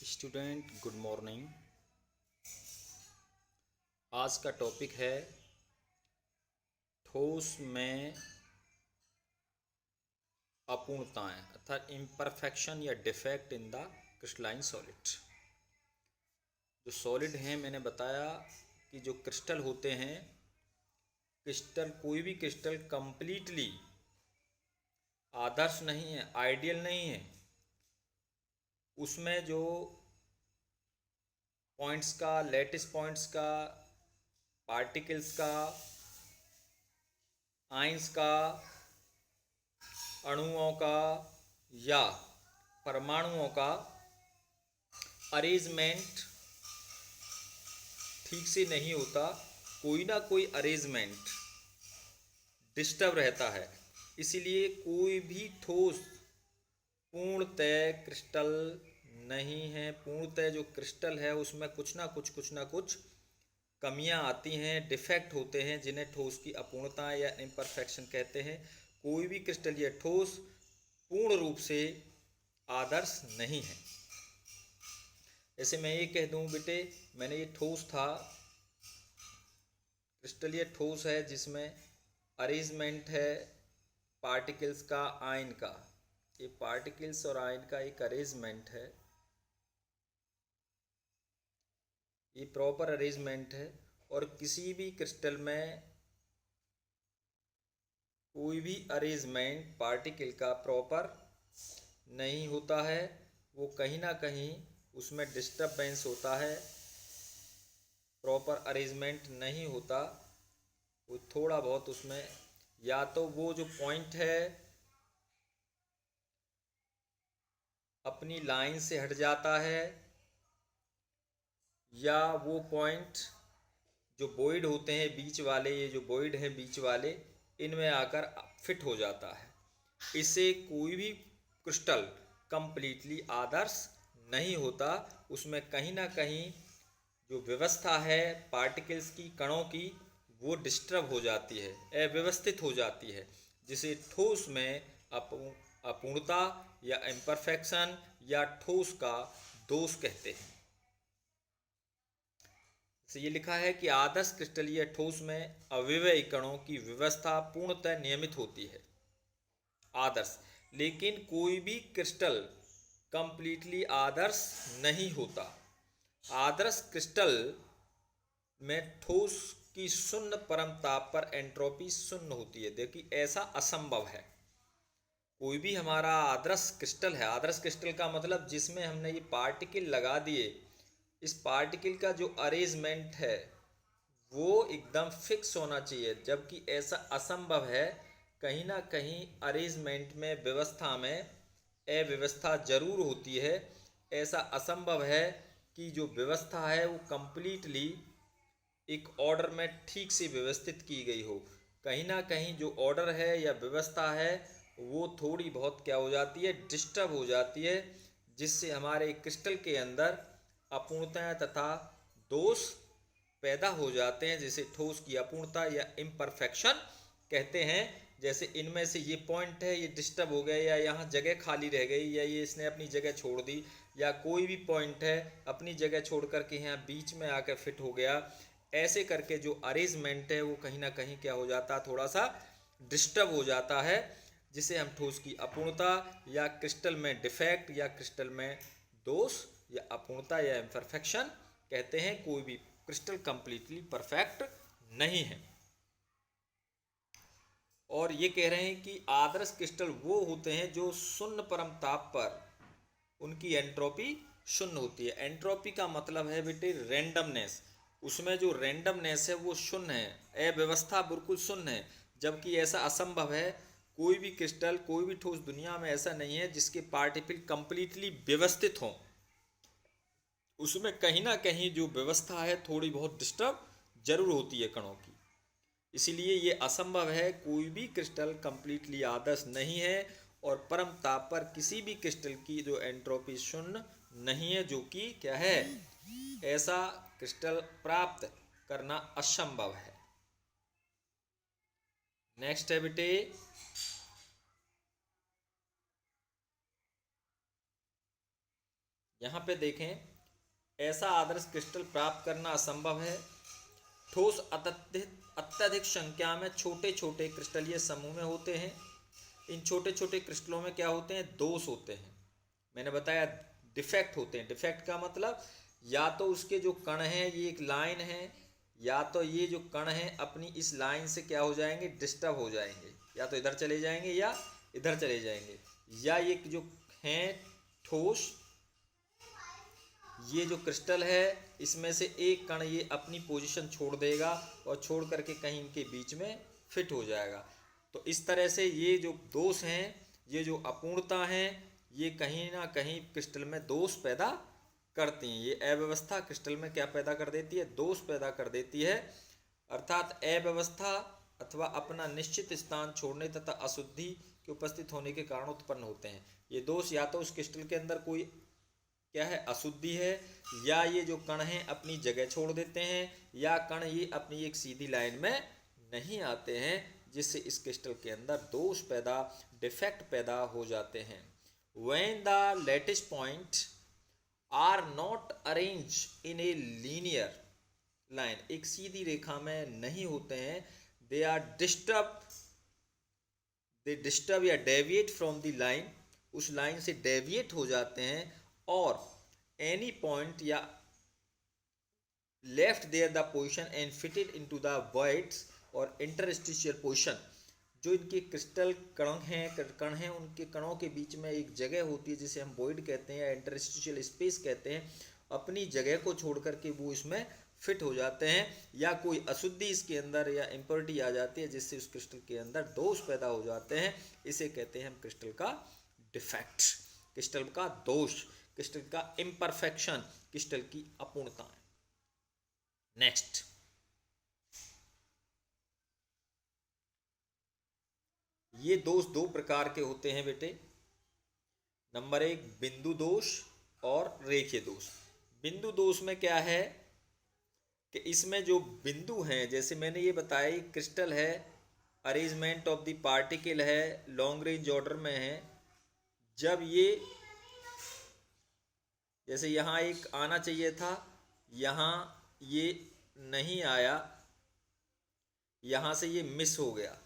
Student good morning. आज का topic है ठोस में अपूर्णताएं अर्थात इम्परफेक्शन या defect in the crystalline solid. जो सॉलिड हैं, मैंने बताया कि जो क्रिस्टल होते हैं, क्रिस्टल कोई भी क्रिस्टल कंप्लीटली आदर्श नहीं है, आइडियल नहीं है। उसमें जो पॉइंट्स का, लैटिस पॉइंट्स का, पार्टिकल्स का, आइंस का, अणुओं का या परमाणुओं का अरेंजमेंट ठीक से नहीं होता। कोई ना कोई अरेंजमेंट डिस्टर्ब रहता है। इसीलिए कोई भी ठोस पूर्णतः क्रिस्टल नहीं है। पूर्णतः जो क्रिस्टल है उसमें कुछ ना कुछ कमियां आती हैं, डिफेक्ट होते हैं, जिन्हें ठोस की अपूर्णता या इम्परफेक्शन कहते हैं। कोई भी क्रिस्टल या ठोस पूर्ण रूप से आदर्श नहीं है। जैसे मैं ये कह दूं बेटे, मैंने ये ठोस था, क्रिस्टल ये ठोस है जिसमें अरेंजमेंट है पार्टिकल्स का, आयन का। ये पार्टिकल्स और आयन का एक अरेंजमेंट है, ये प्रॉपर अरेंजमेंट है। और किसी भी क्रिस्टल में कोई भी अरेंजमेंट पार्टिकल का प्रॉपर नहीं होता है। वो कहीं ना कहीं उसमें डिस्टर्बेंस होता है, प्रॉपर अरेंजमेंट नहीं होता। वो थोड़ा बहुत उसमें या तो वो जो पॉइंट है अपनी लाइन से हट जाता है, या वो पॉइंट जो वॉइड होते हैं बीच वाले, ये जो वॉइड हैं बीच वाले, इनमें आकर फिट हो जाता है। इससे कोई भी क्रिस्टल कंप्लीटली आदर्श नहीं होता। उसमें कहीं ना कहीं जो व्यवस्था है पार्टिकल्स की, कणों की, वो डिस्टर्ब हो जाती है, अव्यवस्थित हो जाती है, जिसे ठोस में अपूर्णता या इम्परफेक्शन या ठोस का दोष कहते हैं। से ये लिखा है कि आदर्श क्रिस्टलीय ठोस में अव्यवय कणों की व्यवस्था पूर्णतः नियमित होती है, आदर्श। लेकिन कोई भी क्रिस्टल कंप्लीटली आदर्श नहीं होता। आदर्श क्रिस्टल में ठोस की शून्य परम ताप पर एंट्रोपी शून्य होती है। देखिए, ऐसा असंभव है। कोई भी हमारा आदर्श क्रिस्टल है, आदर्श क्रिस्टल का मतलब जिसमें हमने ये पार्टिकल लगा दिए, इस पार्टिकल का जो अरेंजमेंट है वो एकदम फिक्स होना चाहिए, जबकि ऐसा असंभव है। कहीं ना कहीं अरेंजमेंट में, व्यवस्था में अव्यवस्था जरूर होती है। ऐसा असंभव है कि जो व्यवस्था है वो कंप्लीटली एक ऑर्डर में ठीक से व्यवस्थित की गई हो। कहीं ना कहीं जो ऑर्डर है या व्यवस्था है वो थोड़ी बहुत क्या हो जाती है, डिस्टर्ब हो जाती है, जिससे हमारे क्रिस्टल के अंदर अपूर्णताएं तथा दोष पैदा हो जाते हैं, जिसे ठोस की अपूर्णता या इम्परफेक्शन कहते हैं। जैसे इनमें से ये पॉइंट है, ये डिस्टर्ब हो गए, या यहाँ जगह खाली रह गई, या ये इसने अपनी जगह छोड़ दी, या कोई भी पॉइंट है अपनी जगह छोड़ करके यहाँ बीच में आकर फिट हो गया। ऐसे करके जो अरेंजमेंट है वो कहीं ना कहीं क्या हो जाता है, थोड़ा सा डिस्टर्ब हो जाता है, जिसे हम ठोस की अपूर्णता या क्रिस्टल में डिफेक्ट या क्रिस्टल में दोष या अपूर्णता या इम्परफेक्शन कहते हैं। कोई भी क्रिस्टल कंप्लीटली परफेक्ट नहीं है। और ये कह रहे हैं कि आदर्श क्रिस्टल वो होते हैं जो शून्य परम ताप पर उनकी एंट्रोपी शून्य होती है। एंट्रोपी का मतलब है बेटे रैंडमनेस। उसमें जो रैंडमनेस है वो शून्य है, अव्यवस्था बिल्कुल शून्य है, जबकि ऐसा असंभव है। कोई भी क्रिस्टल, कोई भी ठोस दुनिया में ऐसा नहीं है जिसके पार्टिकल कंप्लीटली व्यवस्थित हों। उसमें कहीं ना कहीं जो व्यवस्था है थोड़ी बहुत डिस्टर्ब जरूर होती है कणों की। इसीलिए ये असंभव है, कोई भी क्रिस्टल कंप्लीटली आदर्श नहीं है। और परम ताप पर किसी भी क्रिस्टल की जो एंट्रोपी शून्य नहीं है, जो कि क्या है, ऐसा क्रिस्टल प्राप्त करना असंभव है। नेक्स्ट है बेटे, यहाँ पे देखें, ऐसा आदर्श क्रिस्टल प्राप्त करना असंभव है। ठोस अत्यधिक संख्या में छोटे छोटे क्रिस्टलीय समूह में होते हैं। इन छोटे छोटे क्रिस्टलों में क्या होते हैं? दोष होते हैं। मैंने बताया डिफेक्ट होते हैं। डिफेक्ट का मतलब या तो उसके जो कण हैं ये एक लाइन है, या तो ये जो कण हैं अपनी इस लाइन से क्या हो जाएंगे? डिस्टर्ब हो जाएंगे, या तो इधर चले जाएंगे या इधर चले जाएंगे। या ये जो हैं ठोस, ये जो क्रिस्टल है इसमें से एक कण ये अपनी पोजीशन छोड़ देगा और छोड़ करके कहीं इनके बीच में फिट हो जाएगा। तो इस तरह से ये जो दोष हैं, ये जो अपूर्णता हैं, ये कहीं ना कहीं क्रिस्टल में दोष पैदा करती हैं। ये अव्यवस्था क्रिस्टल में क्या पैदा कर देती है? दोष पैदा कर देती है। अर्थात अव्यवस्था अथवा अपना निश्चित स्थान छोड़ने तथा अशुद्धि के उपस्थित होने के कारण उत्पन्न होते हैं। ये दोष या तो उस क्रिस्टल के अंदर कोई क्या है? अशुद्धि है, या ये जो कण हैं अपनी जगह छोड़ देते हैं, या कण ये अपनी एक सीधी लाइन में नहीं आते हैं, जिससे इस क्रिस्टल के अंदर दोष पैदा, डिफेक्ट पैदा हो जाते हैं। When the lattice point are not arranged in a linear line, एक सीधी रेखा में नहीं होते हैं, they are disturb या deviate from the line, उस लाइन से डेविएट हो जाते हैं, और any point या left there the position and fitted into the voids और interstitial position, जो इनके क्रिस्टल कण हैं उनके कणों के बीच में एक जगह होती है जिसे हम वॉइड कहते हैं या इंटरस्टिशियल स्पेस कहते हैं, अपनी जगह को छोड़ करके वो इसमें फिट हो जाते हैं, या कोई अशुद्धि इसके अंदर या इम्प्योरिटी आ जाती है जिससे उस क्रिस्टल के अंदर दोष पैदा हो जाते हैं। इसे कहते हैं हम क्रिस्टल का डिफेक्ट, क्रिस्टल का दोष, क्रिस्टल का इम्परफेक्शन, क्रिस्टल की अपूर्णता। नेक्स्ट, ये दोष दो प्रकार के होते हैं बेटे। नंबर एक, बिंदु दोष और रेखीय दोष। बिंदु दोष में क्या है कि इसमें जो बिंदु हैं, जैसे मैंने ये बताया क्रिस्टल है, अरेंजमेंट ऑफ द पार्टिकल है, लॉन्ग रेंज ऑर्डर में है। जब ये जैसे यहाँ एक आना चाहिए था, यहाँ ये नहीं आया, यहाँ से ये मिस हो गया,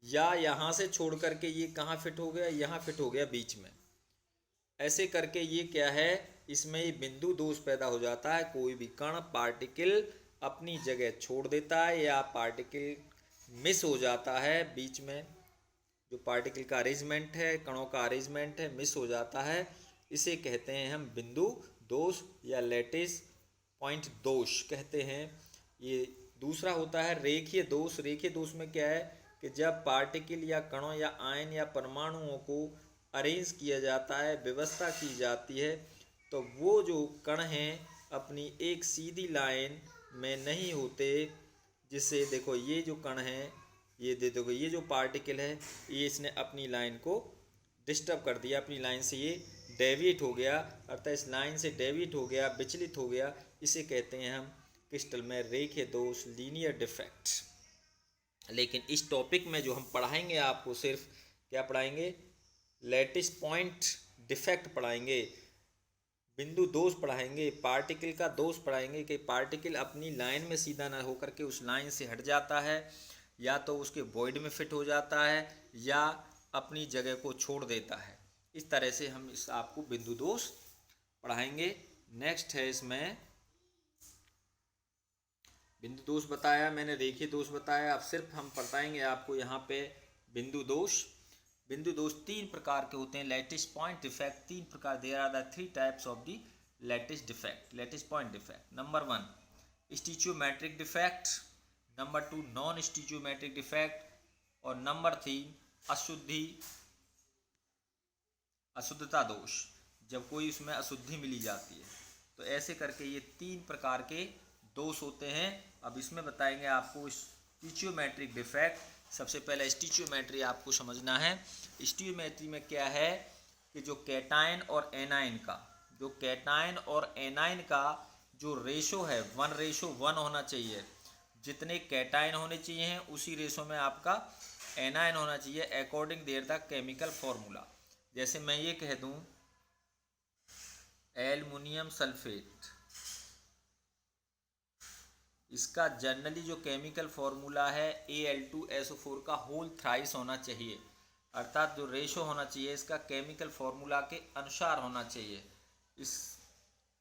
या यहाँ से छोड़ करके ये कहाँ फिट हो गया? यहाँ फिट हो गया बीच में। ऐसे करके ये क्या है? इसमें ये बिंदु दोष पैदा हो जाता है। कोई भी कण, पार्टिकल अपनी जगह छोड़ देता है, या पार्टिकल मिस हो जाता है बीच में, जो पार्टिकल का अरेंजमेंट है, कणों का अरेंजमेंट है, मिस हो जाता है। इसे कहते हैं हम बिंदु दोष या लैटिस पॉइंट दोष कहते हैं। ये दूसरा होता है रेखीय दोष। रेखीय दोष में क्या है कि जब पार्टिकल या कणों या आयन या परमाणुओं को अरेंज किया जाता है, व्यवस्था की जाती है, तो वो जो कण हैं अपनी एक सीधी लाइन में नहीं होते, जिससे देखो ये जो कण हैं, ये देखो ये जो पार्टिकल है, ये इसने अपनी लाइन को डिस्टर्ब कर दिया, अपनी लाइन से ये डेविएट हो गया, अर्थात इस लाइन से डेविएट हो गया, विचलित हो गया। इसे कहते हैं हम क्रिस्टल में रेखीय दोष, लीनियर डिफेक्ट। लेकिन इस टॉपिक में जो हम पढ़ाएंगे आपको, सिर्फ क्या पढ़ाएंगे? लैटिस पॉइंट डिफेक्ट पढ़ाएंगे, बिंदु दोष पढ़ाएंगे, पार्टिकल का दोष पढ़ाएंगे कि पार्टिकल अपनी लाइन में सीधा ना होकर के उस लाइन से हट जाता है, या तो उसके वॉइड में फिट हो जाता है, या अपनी जगह को छोड़ देता है। इस तरह से हम इस आपको बिंदु दोष पढ़ाएंगे। नेक्स्ट है, इसमें बिंदु दोष बताया मैंने, रेखीय दोष बताया। अब सिर्फ हम बताएंगे आपको यहाँ पे बिंदु दोष। बिंदु दोष तीन प्रकार के होते हैं। लैटिस पॉइंट डिफेक्ट तीन प्रकार, there are the 3 types of the lattice defect, lattice point defect. Number 1 stoichiometric defect, number 2 non stoichiometric defect, और नंबर 3 अशुद्धता दोष, जब कोई उसमें अशुद्धि मिली जाती है। तो ऐसे करके ये 3 प्रकार के दोष होते हैं। अब इसमें बताएंगे आपको स्टिचियोमेट्रिक डिफेक्ट। सबसे पहले स्टिचियोमेट्री आपको समझना है। स्टिचियोमेट्री में क्या है कि जो कैटायन और एनायन का जो रेशो है 1:1 होना चाहिए। जितने कैटायन होने चाहिए उसी रेशो में आपका एनायन होना चाहिए, according their the chemical formula. जैसे मैं ये कह दूं एल्युमिनियम सल्फेट, इसका जनरली जो केमिकल फॉर्मूला है Al2SO4 का होल थ्राइस होना चाहिए, अर्थात जो रेशो होना चाहिए इसका केमिकल फॉर्मूला के अनुसार होना चाहिए।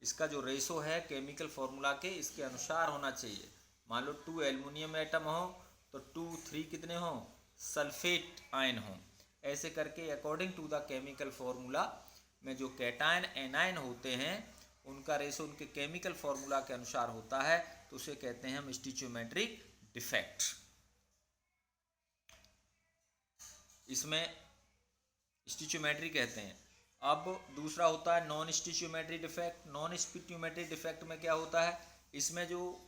इसका जो रेशो है केमिकल फॉर्मूला के इसके अनुसार होना चाहिए। मान लो 2 एल्युमिनियम एटम हो तो 2 3 कितने हो, सल्फेट आयन हो। ऐसे करके according to the chemical formula में जो कैटायन एनायन होते हैं उनका रेशो उनके केमिकल फॉर्मूला के अनुसार होता है, तो उसे कहते हैं हम स्टिचियोमेट्रिक डिफेक्ट। इसमें स्टिचियोमेट्री कहते हैं। अब दूसरा होता है नॉन स्टिचियोमेट्री डिफेक्ट। नॉन स्टिचियोमेट्री डिफेक्ट में क्या होता है, इसमें जो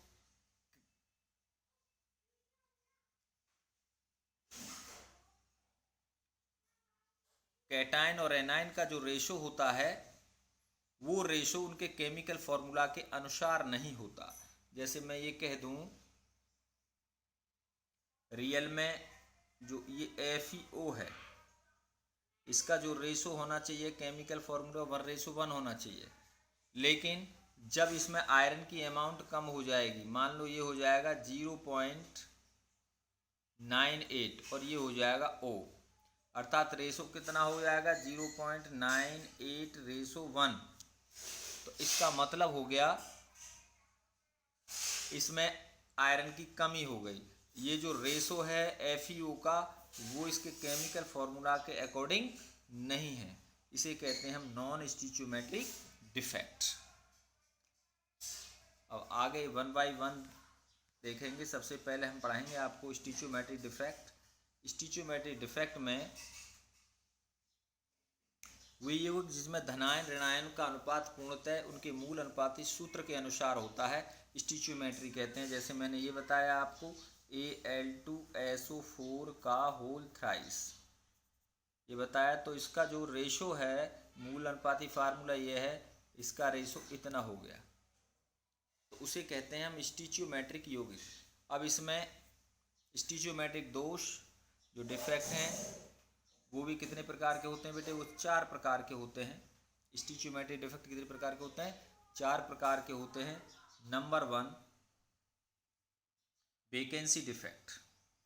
कैटायन और एनायन का जो रेशो होता है वो रेशो उनके केमिकल फॉर्मूला के अनुसार नहीं होता। जैसे मैं ये कह दूं रियल में जो ये FeO है इसका जो रेशो होना चाहिए केमिकल फॉर्मूला 1:1 होना चाहिए, लेकिन जब इसमें आयरन की अमाउंट कम हो जाएगी, मान लो ये हो जाएगा 0.98 और ये हो जाएगा O, अर्थात रेशो कितना हो जाएगा 0.98:1, तो इसका मतलब हो गया इसमें आयरन की कमी हो गई। ये जो रेशो है FeO का वो इसके केमिकल फॉर्मूला के अकॉर्डिंग नहीं है, इसे कहते हैं हम नॉन स्टिचियोमेट्रिक डिफेक्ट। अब आगे 1 by 1 देखेंगे। सबसे पहले हम पढ़ाएंगे आपको स्टिचियोमेट्रिक डिफेक्ट। स्टिचियोमेट्रिक डिफेक्ट में वे युग्म जिसमें धनायन ऋणायन का अनुपात पूर्णतः उनके मूल अनुपाती सूत्र के अनुसार होता है स्टिचियोमेट्री कहते हैं। जैसे मैंने ये बताया आपको Al2SO4 का होल थ्राइस ये बताया, तो इसका जो रेशो है मूल अनुपाती फार्मूला ये है, इसका रेशो इतना हो गया, तो उसे कहते हैं हम स्टिचियोमेट्रिक यौगिक। अब इसमें स्टिचियोमेट्रिक दोष जो डिफेक्ट हैं वो भी कितने प्रकार के होते हैं बेटे, वो 4 प्रकार के होते हैं। स्टिचियोमेट्रिक डिफेक्ट कितने प्रकार के होते हैं, 4 प्रकार के होते हैं। Number 1 vacancy defect.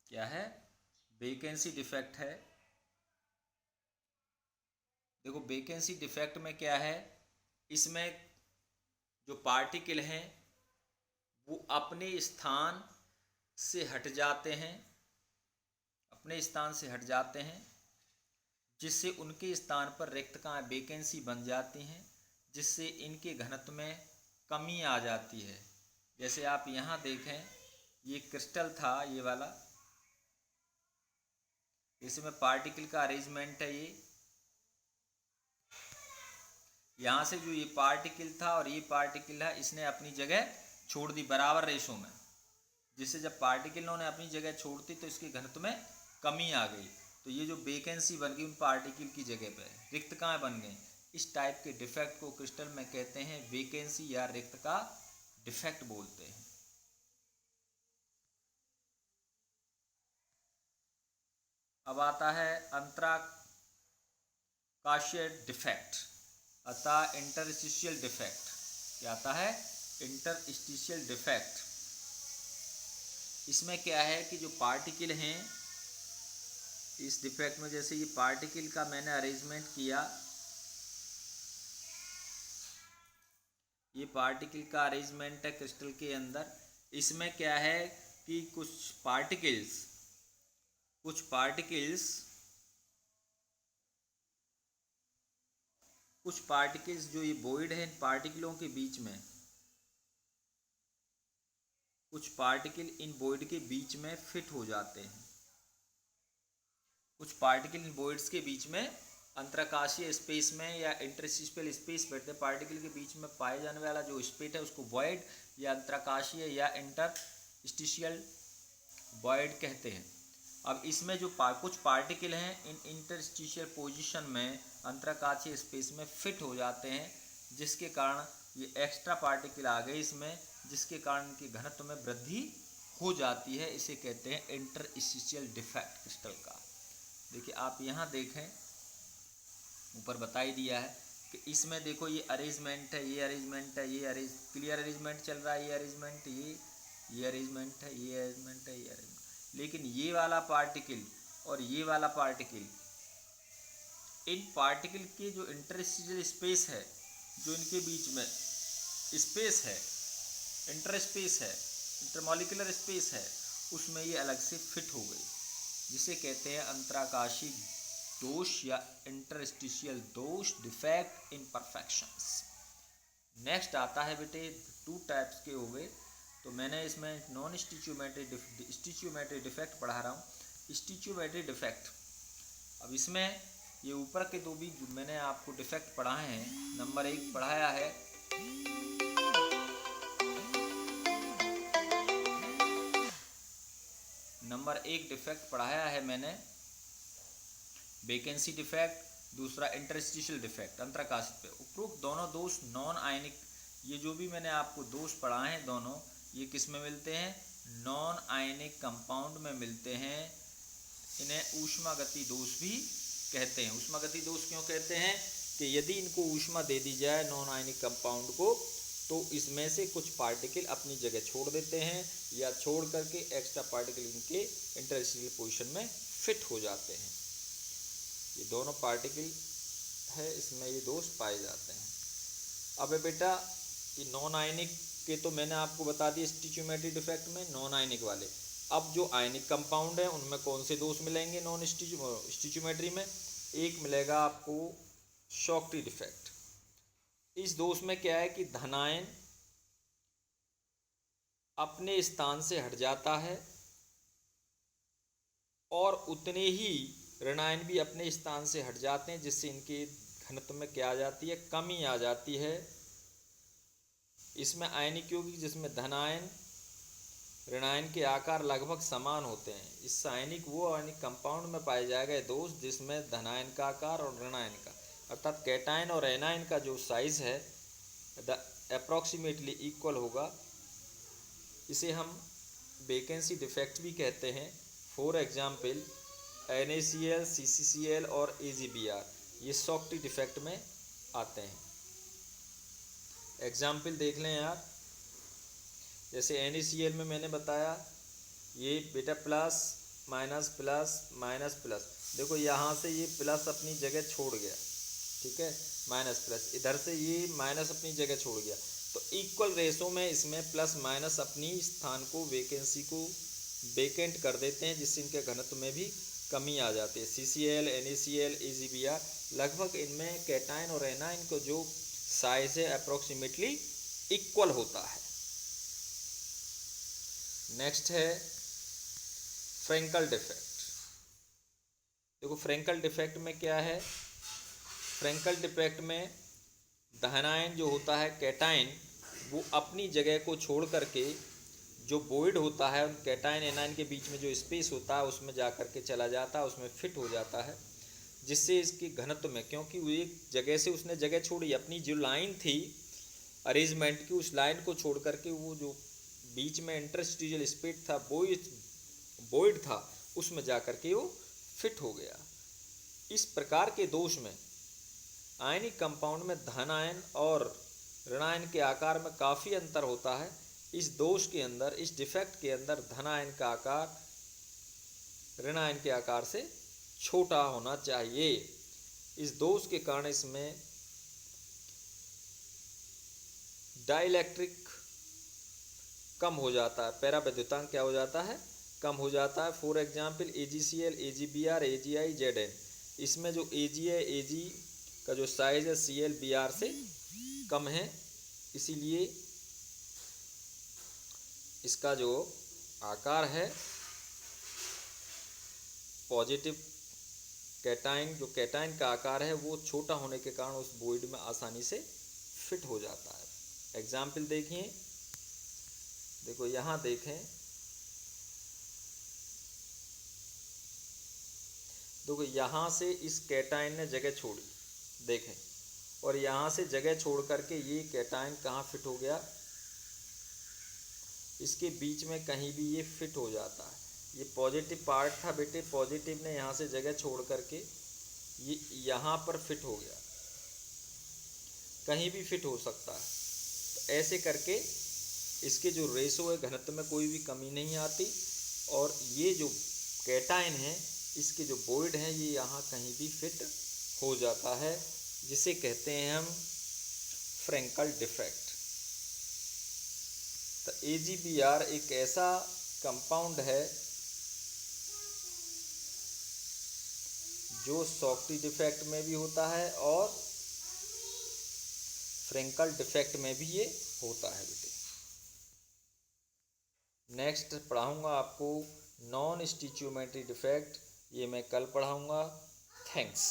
क्या है, वेकेंसी डिफेक्ट है। देखो वेकेंसी डिफेक्ट में क्या है, इसमें जो पार्टिकल हैं वो अपने स्थान से हट जाते हैं, अपने स्थान से हट जाते हैं, जिससे उनके स्थान पर रिक्तकाएं वैकेंसी बन जाती हैं, जिससे इनके घनत्व में कमी आ जाती है। जैसे आप यहाँ देखें ये क्रिस्टल था ये वाला, इसमें पार्टिकल का अरेंजमेंट है। ये यहाँ से जो ये पार्टिकल था और ये पार्टिकल है इसने अपनी जगह छोड़ दी बराबर रेशो में, जिससे जब पार्टिकलों ने अपनी जगह छोड़ दी तो इसके घनत्व में कमी आ गई, तो ये जो वैकेंसी बन गई उन पार्टिकल की जगह पे रिक्तकाएं बन गई। इस टाइप के डिफेक्ट को क्रिस्टल में कहते हैं वैकेंसी या रिक्तका डिफेक्ट बोलते हैं। अब आता है अंतराकाशीय डिफेक्ट अतः इंटरस्टिशियल डिफेक्ट। क्या आता है, इंटरस्टिशियल डिफेक्ट। इसमें क्या है कि जो पार्टिकल हैं इस डिफेक्ट में, जैसे ये पार्टिकल का मैंने अरेंजमेंट किया, ये पार्टिकल का अरेंजमेंट है क्रिस्टल के अंदर। इसमें क्या है कि कुछ पार्टिकल्स जो ये वॉइड है, इन पार्टिकलों के बीच में कुछ पार्टिकल इन वॉइड के बीच में फिट हो जाते हैं। कुछ पार्टिकल इन वॉइड्स के बीच में अंतराकाशीय स्पेस में या इंटरस्टिशियल स्पेस बैठते हैं। पार्टिकल के बीच में पाए जाने वाला जो स्पेस है उसको वॉइड या अंतराकाशीय या इंटरस्टिशियल वॉइड कहते हैं। अब इसमें जो कुछ पार्टिकल हैं इन इंटरस्टिशियल पोजीशन में अंतराकाशीय स्पेस में फिट हो जाते हैं, जिसके कारण ये एक्स्ट्रा पार्टिकल आ गए इसमें, जिसके कारण इनके घनत्व में वृद्धि हो जाती है। इसे कहते हैं इंटरस्टिशियल डिफेक्ट क्रिस्टल का। देखिए आप यहाँ देखें ऊपर बता ही दिया है कि इसमें देखो ये अरेंजमेंट है, ये अरेंजमेंट है, ये क्लियर अरेंजमेंट चल रहा है, ये अरेंजमेंट, ये अरेंजमेंट है, ये अरेंजमेंट है, ये अरेंजमेंट। लेकिन ये वाला पार्टिकल और ये वाला पार्टिकल, इन पार्टिकल के जो इंटरस्टेशियल स्पेस है, जो इनके बीच में स्पेस है, इंटरस्पेस है, इंटरमॉलिक्यूलर स्पेस है, उसमें ये अलग से फिट हो गई, जिसे कहते हैं अंतराकाशी दोष या इंटरस्टिशियल दोष, डिफेक्ट, इम्परफेक्शंस। नेक्स्ट आता है बेटे, 2 टाइप्स के हो गए। तो मैंने इसमें नॉन स्टिचियोमेट्री डिफेक्ट पढ़ा रहा हूँ। स्टिचियोमेट्री डिफेक्ट, अब इसमें ये ऊपर के 2 भी मैंने आपको डिफेक्ट पढ़ाए हैं। नंबर 1 पढ़ाया है डिफेक्ट पढ़ाया है मैंने वैकेंसी डिफेक्ट, दूसरा इंटरस्टिशियल डिफेक्ट, अंतराकाशित पे। उपरोक्त दोनों दोष नॉन आयनिक, ये जो भी मैंने आपको दोष पढ़ाए हैं दोनों, ये किस में मिलते हैं? नॉन आयनिक कंपाउंड में मिलते हैं। इन्हें ऊष्मागति दोष भी कहते हैं। ऊष्मागति दोष क्यों कहते हैं? कि यदि इनको ऊष्मा दे दी जाए नॉन आयनिक कंपाउंड को, तो इसमें से कुछ पार्टिकल अपनी जगह छोड़ देते हैं या छोड़ करके एक्स्ट्रा पार्टिकल इनके इंटरस्टिशियल पोजीशन में फिट हो जाते हैं। ये दोनों पार्टिकल है, इसमें ये दोष पाए जाते हैं। अब बेटा ये नॉन आयनिक के तो मैंने आपको बता दिया स्टिचियोमेट्री डिफेक्ट में, नॉन आयनिक वाले। अब जो आयनिक कंपाउंड है उनमें कौन से दोष मिलेंगे नॉन स्टिचियोमेट्री में? एक मिलेगा आपको शॉक्टी डिफेक्ट। इस दोष में क्या है कि धनायन अपने स्थान से हट जाता है और उतने ही ऋणायन भी अपने स्थान से हट जाते हैं, जिससे इनके घनत्व में क्या आ जाती है? कमी आ जाती है। इसमें आयनिक यौगिक जिसमें धनायन ऋणायन के आकार लगभग समान होते हैं, इस आयनिक वो आयनिक कंपाउंड में पाया जाएगा दोष जिसमें धनायन का आकार और ऋणायन का, अर्थात कैटायन और एनायन का जो साइज है अप्रॉक्सीमेटली इक्वल होगा। इसे हम वैकेंसी डिफेक्ट भी कहते हैं। फॉर एग्जाम्पल NaCl, CCCl और AgBr, ये शॉक्टी डिफेक्ट में आते हैं। एग्जाम्पल देख लें यार, जैसे NaCl में मैंने बताया ये बेटा plus minus plus minus plus, देखो यहाँ से ये प्लस अपनी जगह छोड़ गया, ठीक है, माइनस प्लस, इधर से ये माइनस अपनी जगह छोड़ गया, तो इक्वल रेशो में इसमें प्लस माइनस अपनी स्थान को, वैकेंसी को वेकेंट कर देते हैं, जिससे इनके घनत्व में भी कमी आ जाती है। CCl, NaCl, AgBr, लगभग इनमें कैटायन और एनायन को जो साइज है अप्रोक्सीमेटली इक्वल होता है। नेक्स्ट है फ्रेंकल डिफेक्ट। देखो फ्रेंकल डिफेक्ट में क्या है? फ्रेंकल डिफेक्ट में धनायन जो होता है कैटायन, वो अपनी जगह को छोड़ करके जो वॉइड होता है उन कैटायन एनायन के बीच में जो स्पेस होता है उसमें जा कर के चला जाता है, उसमें फिट हो जाता है, जिससे इसकी घनत्व में, क्योंकि वो एक जगह से उसने जगह छोड़ी, अपनी जो लाइन थी अरेंजमेंट की, उस लाइन को छोड़ करके वो जो बीच में इंटरस्टिशियल स्पेस था, वॉइड था, उसमें जा कर के वो फिट हो गया। इस प्रकार के दोष में आयनिक कंपाउंड में धनायन और ऋणायन के आकार में काफ़ी अंतर होता है। इस दोष के अंदर, इस डिफेक्ट के अंदर धनायन का आकार ऋणायन के आकार से छोटा होना चाहिए। इस दोष के कारण इसमें डाइलेक्ट्रिक कम हो जाता है, पैराविद्युतांक क्या हो जाता है? कम हो जाता है। For example AgCl, AgBr, AgI, Zn, इसमें जो Ag है, Ag का जो साइज है Cl Br से कम है, इसीलिए इसका जो आकार है पॉजिटिव कैटायन, जो कैटायन का आकार है वो छोटा होने के कारण उस वॉइड में आसानी से फिट हो जाता है। एग्जाम्पल देखिए, देखो यहाँ देखें, देखो यहाँ से इस कैटायन ने जगह छोड़ी, देखें, और यहाँ से जगह छोड़ करके ये कैटायन कहाँ फिट हो गया? इसके बीच में कहीं भी ये फिट हो जाता है। ये पॉजिटिव पार्ट था बेटे, पॉजिटिव ने यहाँ से जगह छोड़ करके ये यहाँ पर फिट हो गया, कहीं भी फिट हो सकता है। तो ऐसे करके इसके जो रेशो है, घनत्व में कोई भी कमी नहीं आती, और ये जो कैटायन है इसके जो बॉन्ड हैं ये यहाँ कहीं भी फिट हो जाता है, जिसे कहते हैं हम फ्रैंकल डिफेक्ट। तो AgBr एक ऐसा कंपाउंड है जो शॉर्टी डिफेक्ट में भी होता है और फ्रैंकल डिफेक्ट में भी ये होता है बेटे। नेक्स्ट पढ़ाऊँगा आपको नॉन स्टिचियोमेट्री डिफेक्ट, ये मैं कल पढ़ाऊँगा। थैंक्स।